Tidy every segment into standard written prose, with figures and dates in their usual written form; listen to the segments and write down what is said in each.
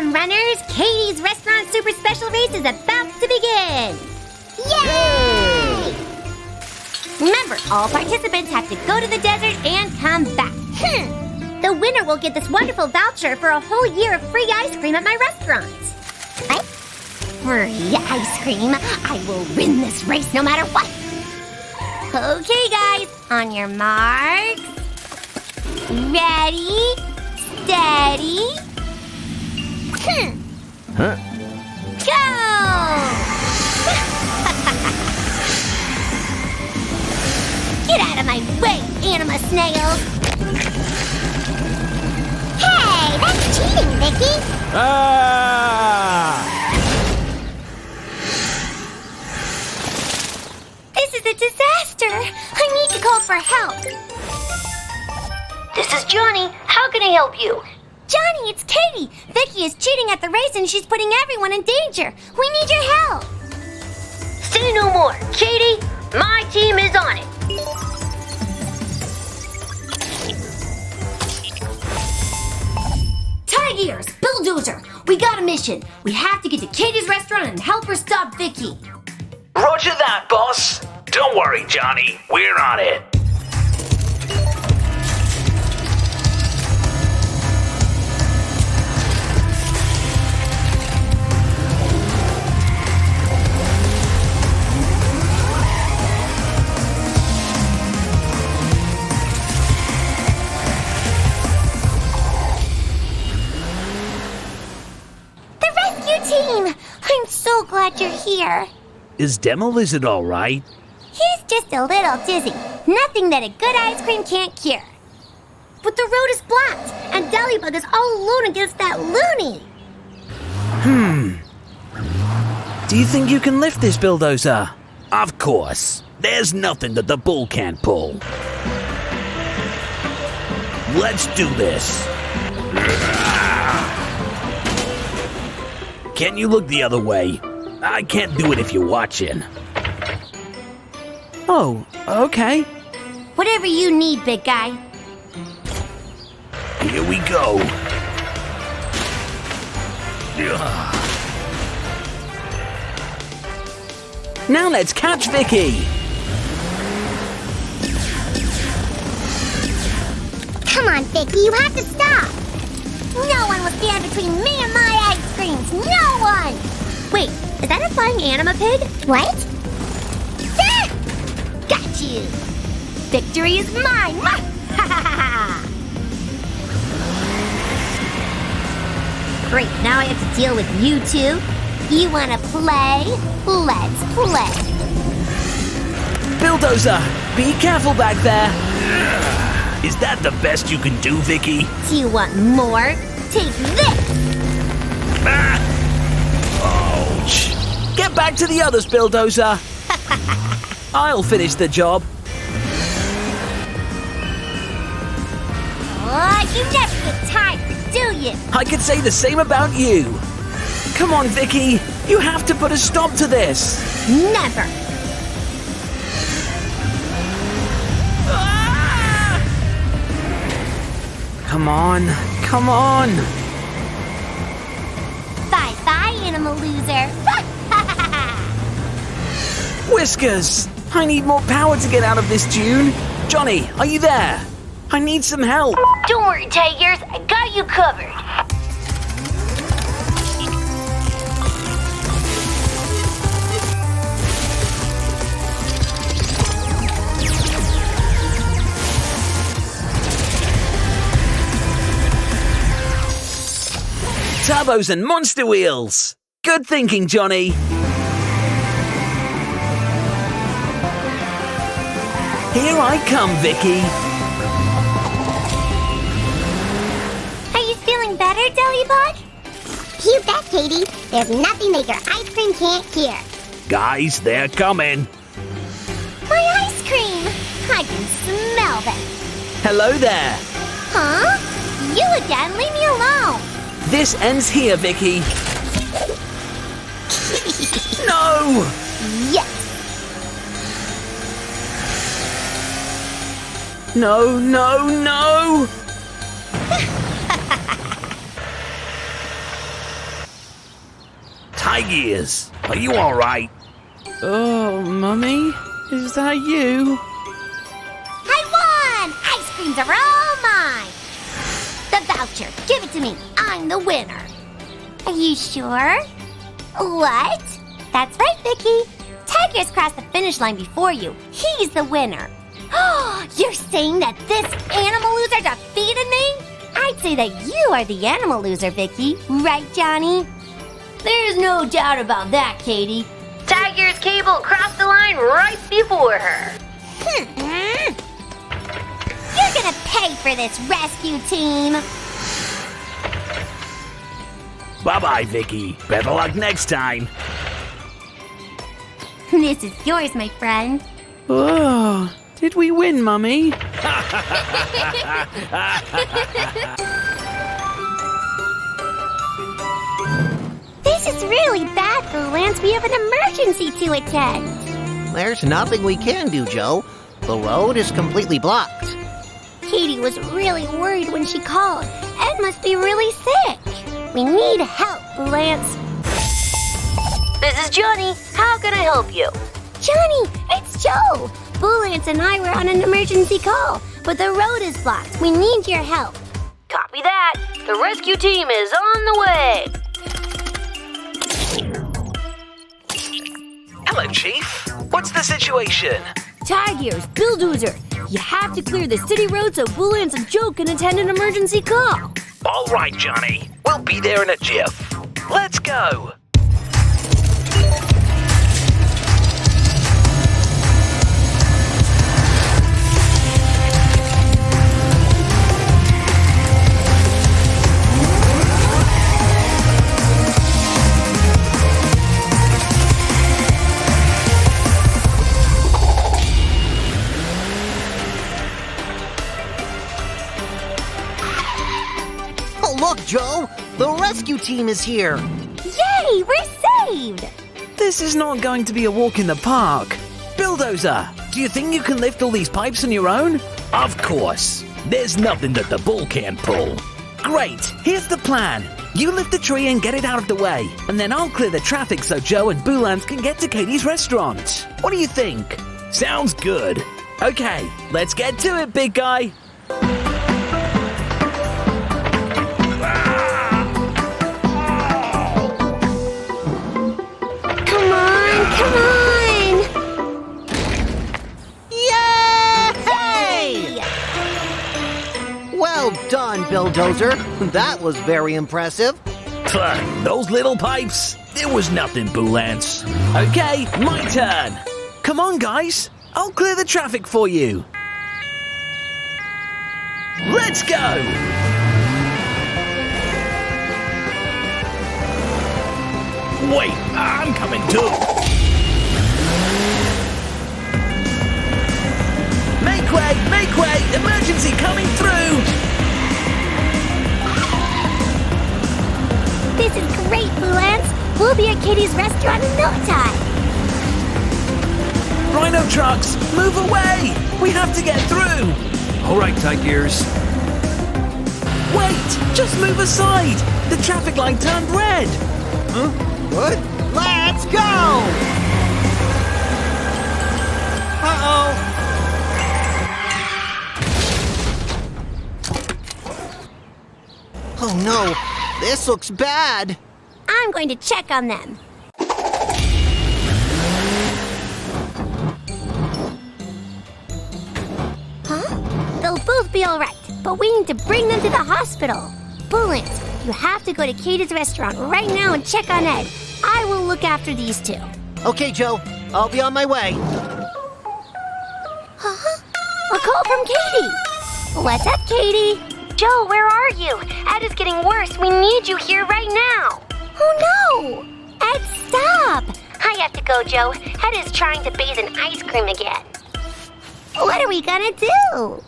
Welcome, runners! Katie's Restaurant Super Special Race is about to begin! Yay! Remember, all participants have to go to the desert and come back. The winner will get this wonderful voucher for a whole year of free ice cream at my restaurant. What? Free ice cream? I will win this race no matter what! Okay, guys, on your marks. Ready, steady, Huh? go! Get out of my way, anima snails! Hey, that's cheating, Vicky! Ah! This is a disaster! I need to call for help! This is Johnny. How can I help you? Johnny, it's Katie! Vicky is cheating at the race and she's putting everyone in danger! We need your help! Say no more! Katie, my team is on it! Tigers! Bulldozer! We got a mission! We have to get to Katie's restaurant and help her stop Vicky! Roger that, boss. Don't worry, Johnny. We're on it. The rescue team! I'm so glad you're here. Is Demo Lizard all right? He's just a little dizzy. Nothing that a good ice cream can't cure. But the road is blocked, and Delibug is all alone against that loony. Do you think you can lift this bulldozer? Of course. There's nothing that the bull can't pull. Let's do this. Can you look the other way? I can't do it if you're watching. Oh, okay. Whatever you need, big guy. Here we go. Now let's catch Vicky. Come on, Vicky, you have to stop. No one will stand between me and my ice creams. No one! Wait, is that a flying anima pig? What? Ah! Got you! Victory is mine! Great, now I have to deal with you two. You wanna play? Let's play. Bulldozer, be careful back there. Is that the best you can do, Vicky? Do you want more? Take this! Ah! Ouch! Get back to the others, Bulldozer. I'll finish the job. Oh, you never get tired, do you? I could say the same about you. Come on, Vicky. You have to put a stop to this. Never! Come on. Come on. Bye-bye, animal loser! Whiskers, I need more power to get out of this dune. Johnny, are you there? I need some help. Don't worry, Tigers. I got you covered. Turbos and monster wheels. Good thinking, Johnny. Here I come, Vicky. Are you feeling better, Delibug? You bet, Katie. There's nothing that your ice cream can't cure. Guys, they're coming. My ice cream! I can smell them. Hello there. Huh? You again? Leave me alone. This ends here, Vicky. No! Yes. No, no, no! High Gears, are you alright? Oh, Mummy, is that you? I won! Ice creams are all mine! The voucher, give it to me. I'm the winner. Are you sure? What? That's right, Vicky. Tiger's crossed the finish line before you. He's the winner. You're saying that this animal loser defeated me? I'd say that you are the animal loser, Vicky. Right, Jonny? There's no doubt about that, Katie. Tiger's cable crossed the line right before her. You're gonna pay for this, rescue team. Bye-bye, Vicky. Better luck next time. This is yours, my friend. Oh, did we win, Mummy? This is really bad, Lance. We have an emergency to attend. There's nothing we can do, Joe. The road is completely blocked. Katie was really worried when she called. Ed must be really sick. We need help, Lance. This is Jonny. How can I help you? Jonny, it's Joe. Lance and I were on an emergency call, but the road is blocked. We need your help. Copy that. The rescue team is on the way. Hello, Chief. What's the situation? Tigers, Bulldozer. You have to clear the city road so Lance and Joe can attend an emergency call. All right, Jonny. We'll be there in a jiff. Let's go. Oh, look, Joe! The rescue team is here! Yay, we're saved! This is not going to be a walk in the park. Bulldozer, do you think you can lift all these pipes on your own? Of course. There's nothing that the bull can't pull. Great, here's the plan. You lift the tree and get it out of the way, and then I'll clear the traffic so Joe and Boolance can get to Katie's restaurant. What do you think? Sounds good. Okay, let's get to it, big guy. Come on! Yay! Well done, Bulldozer. That was very impressive. Those little pipes? It was nothing, Boolance. Okay, my turn. Come on, guys. I'll clear the traffic for you. Let's go! Wait, I'm coming too. Make way! Emergency coming through! This is great, Lance. We'll be at Katie's restaurant in no time. Rhino trucks, move away! We have to get through! All right, Tigers. Wait! Just move aside! The traffic light turned red! Huh? What? Let's go! Uh-oh! Oh no, this looks bad. I'm going to check on them. Huh? They'll both be all right, but we need to bring them to the hospital. Bullance, you have to go to Katie's restaurant right now and check on Ed. I will look after these two. Okay, Joe, I'll be on my way. Huh? A call from Katie. What's up, Katie? Joe, where are you? Ed is getting worse. We need you here right now. Oh, no! Ed, stop! I have to go, Joe. Ed is trying to bathe in ice cream again. What are we gonna do?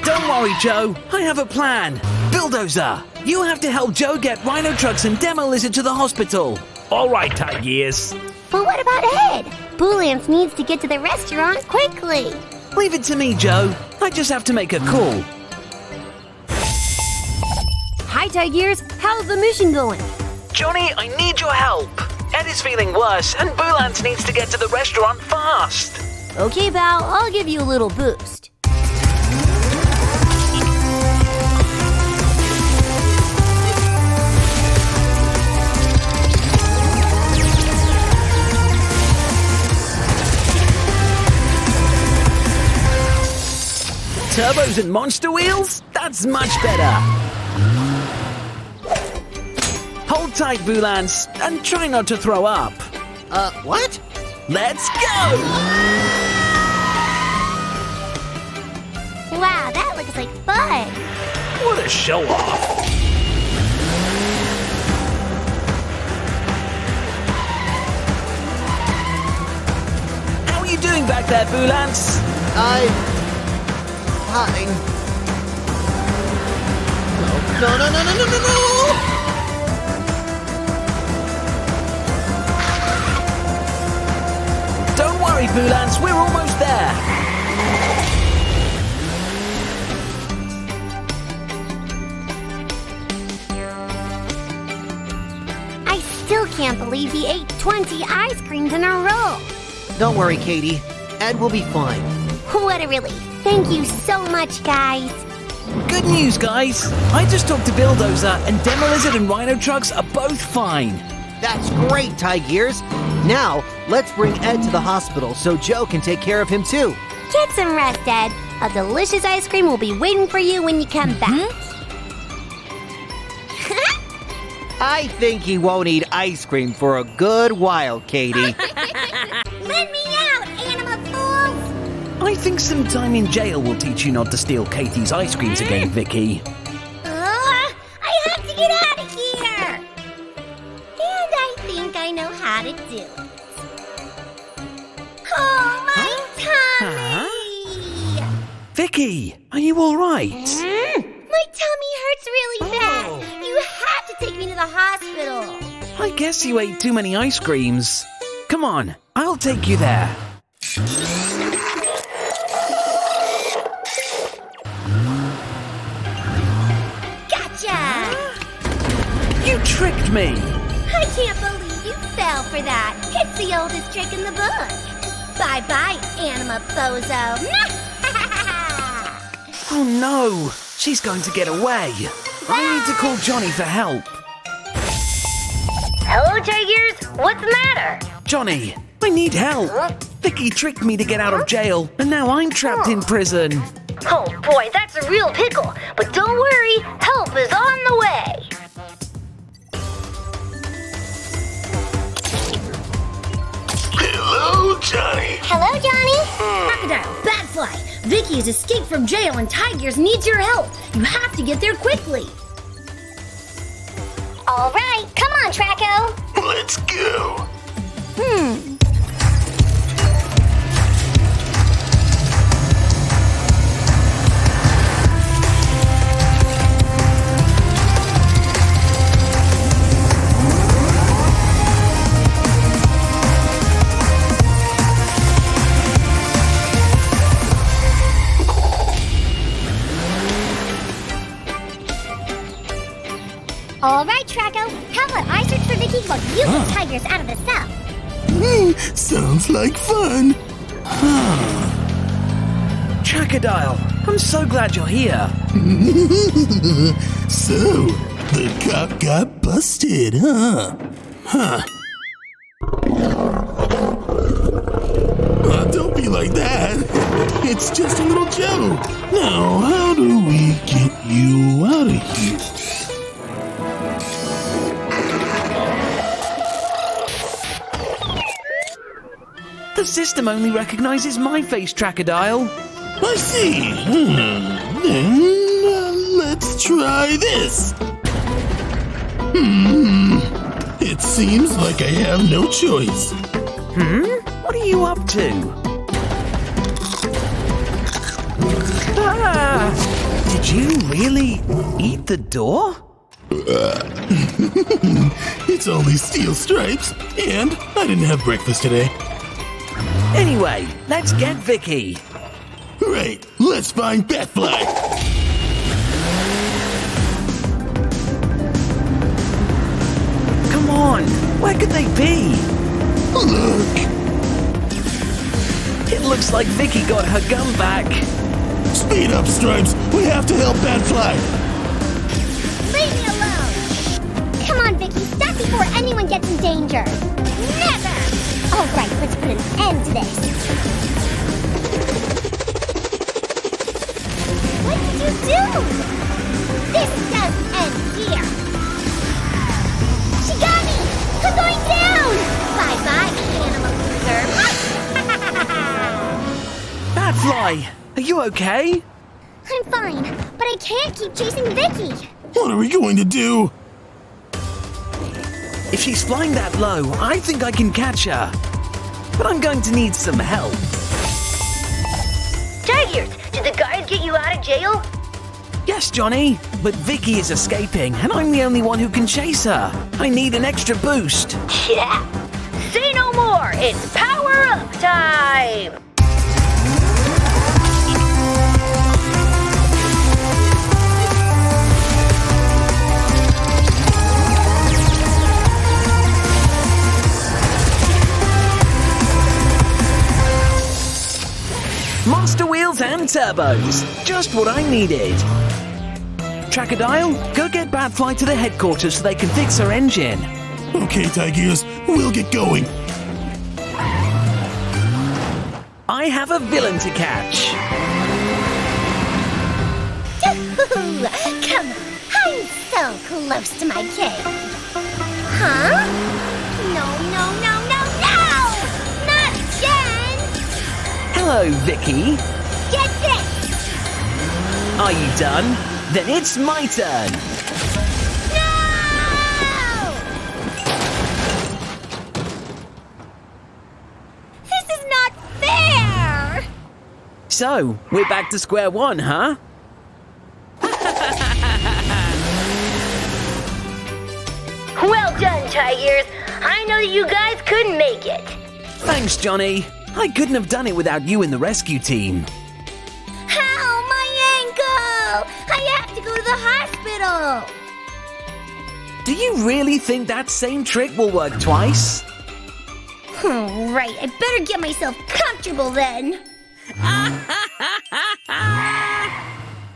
Don't worry, Joe. I have a plan. Bulldozer, you have to help Joe get Rhino trucks and Demo Lizard to the hospital. All right, Tigers. But what about Ed? Bullance needs to get to the restaurant quickly. Leave it to me, Joe. I just have to make a call. Hi, Tigers. How's the mission going? Johnny, I need your help. Ed is feeling worse, and Boulance needs to get to the restaurant fast. Okay, pal, I'll give you a little boost. Turbos and monster wheels? That's much better. Hold tight, Boulance, and try not to throw up. What? Let's go! Wow, that looks like fun. What a show-off. How are you doing back there, Boulance? Fine. No, no, no, no, no, no, no! Don't worry, Boulance, we're almost there. I still can't believe he ate 20 ice creams in a row. Don't worry, Katie. Ed will be fine. What a relief. Thank you so much, guys. Good news, guys. I just talked to Bulldozer, and Demolizard and Rhino trucks are both fine. That's great, Tigers. Now, let's bring Ed to the hospital so Joe can take care of him too. Get some rest, Ed. A delicious ice cream will be waiting for you when you come back. I think he won't eat ice cream for a good while, Katie. Let me out, Anima fools! I think some time in jail will teach you not to steal Katie's ice creams again, Vicky. I have to get out of here! And I think I know how to do it. Oh, my tummy! Vicky, are you all right? My tummy hurts really bad. You have to take me to the hospital. I guess you ate too many ice creams. Come on, I'll take you there. Gotcha! You tricked me. I can't believe you fell for that. It's the oldest trick in the book. Bye-bye, Anima Bozo. Oh no, she's going to get away. I need to call Johnny for help. Hello, Tigers. What's the matter? Johnny, I need help. Vicky tricked me to get out of jail, and now I'm trapped in prison. Oh boy, that's a real pickle. But don't worry, help is on the way. Hello, Johnny. Hello, Johnny. Crocodile, Batfly, Vicky has escaped from jail and Tigers needs your help. You have to get there quickly. All right, come on, Tracko. Let's go. All right, Tracko. How about I search for Vicky while you get Tigers out of the cell? Sounds like fun. Crocodile, I'm so glad you're here. So, the cop got busted, huh? Don't be like that. It's just a little joke. Now, how do we get you out of here? The system only recognizes my face, Crocodile. I see. Then, let's try this. It seems like I have no choice. What are you up to? Did you really eat the door? It's only steel stripes, and I didn't have breakfast today. Anyway, let's get Vicky. Right, let's find Batfly. he? Look! It looks like Vicky got her gun back. Speed up, Stripes! We have to help Batfly! Leave me alone! Come on, Vicky, stop before anyone gets in danger! Never! All right, let's put an end to this. What did you do? This doesn't end here. She got me! I'm going down! Bye-bye, animal loser. Batfly, are you okay? I'm fine, but I can't keep chasing Vicky. What are we going to do? If she's flying that low, I think I can catch her. But I'm going to need some help. Tigers, did the guards get you out of jail? Yes, Johnny, but Vicky is escaping, and I'm the only one who can chase her. I need an extra boost. Yeah. Say no more. It's power up time. Monster wheels and turbos. Just what I needed. Trackadile, go get Batfly to the headquarters so they can fix her engine. Okay, Tigers, we'll get going. I have a villain to catch. Come on, I'm so close to my cave. Huh? No, no, no, no, no! Not again! Hello, Vicky. Get this! Are you done? Then it's my turn. No! This is not fair! So, we're back to square one, huh? Well done, Tigers. I know that you guys couldn't make it. Thanks, Johnny. I couldn't have done it without you in the rescue team. Ow, my ankle! I have to go to the hospital! Do you really think that same trick will work twice? Right, I better get myself comfortable then.